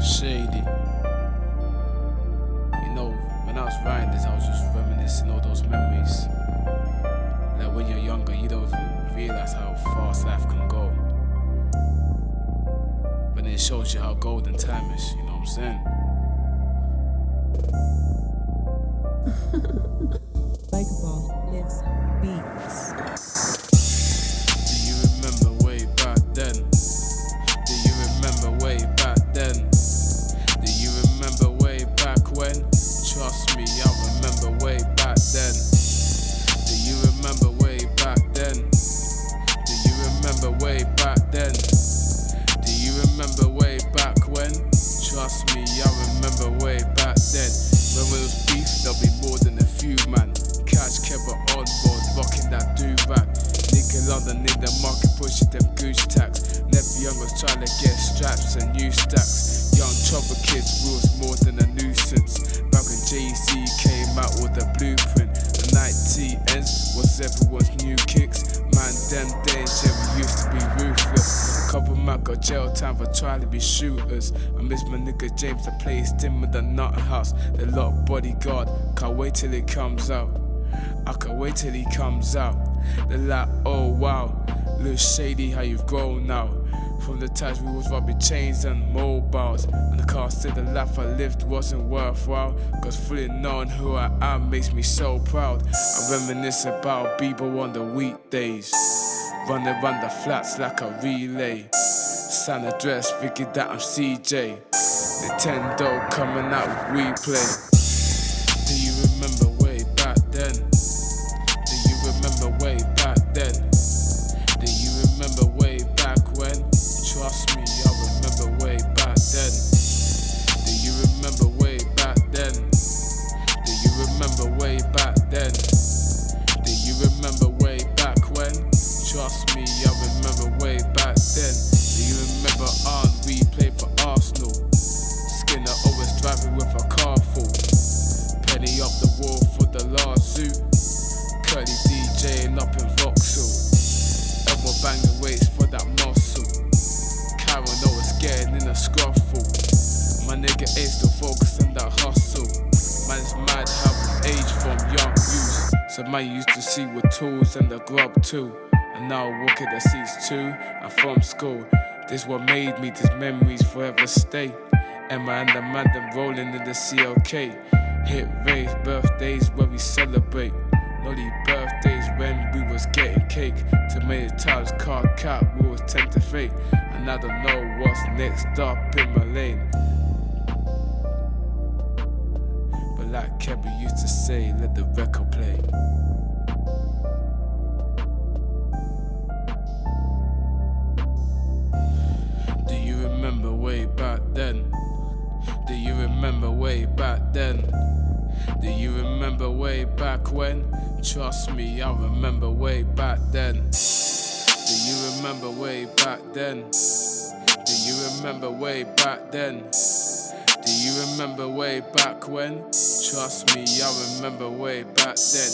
Shaydy. You know, when I was writing this, I was just reminiscing all those memories. Like when you're younger, you don't even realize how fast life can go. But it shows you how golden time is, you know what I'm saying? Like ball lives beats. Do you remember way back then? Do you remember way back then? Do you remember way back when? Trust me, I remember way back then. Do you remember way back then? Do you remember way back then? Do you remember way back when? Trust me, I remember way back then. When we was beef, there'll be more than a few man. Catch Kevin on board, rocking that do-rag. Nigga London in the market, pushing them goose tacks. Never young was trying to get straps and new stacks. Young trouble kids, we was more than a nuisance. Back when Jay-Z came out with a blueprint. The night TNs was everyone's new kicks. Man, them days, yeah, we used to be ruthless. Couple man got jail time for trying to be shooters. I miss my nigga James, I placed him in the nut house. The lot bodyguard, can't wait till it comes out. I can't wait till he comes out. They're like, oh wow, little Shaydy, how you've grown now. From the times we was robbing chains and mobiles, and the car said the life I lived wasn't worthwhile. Cause fully knowing who I am makes me so proud. I reminisce about Bieber on the weekdays, running around the flats like a relay. Santa dress, figured that I'm CJ. Nintendo coming out with replay. Do you remember way back then? Do you remember way back then? Do you remember way back when? Trust me, I remember way back then. Do you remember way back then? Do you remember way back then? Do you remember way back when? Trust me, I remember way back then. Do you remember on replay for Arsenal? Skinner always driving with a car full. Penny up the wall for the lawsuit. Curly DJing up in Vauxhall. Elbow banging weights for that muscle. Karen always getting in a scruffle. My nigga A still focused on that hustle. Man, it's mad how we age from young youth. So man used to see with tools and the grub too. And now I walk in the seats too. And from school, this what made me, these memories forever stay. Emma and the man them rolling in the CLK. Hit raves, birthdays where we celebrate. Nolly birthdays when we was getting cake. Too many times car cat, we was tempted fate. And I don't know what's next up in my lane. But like Kevin used to say, let the record play. Do you remember way back then? Do you remember way back then? Do you remember way back when? Trust me, I remember way back then. Do you remember way back then? Do you remember way back then? Do you remember way back when? Trust me, I remember way back then.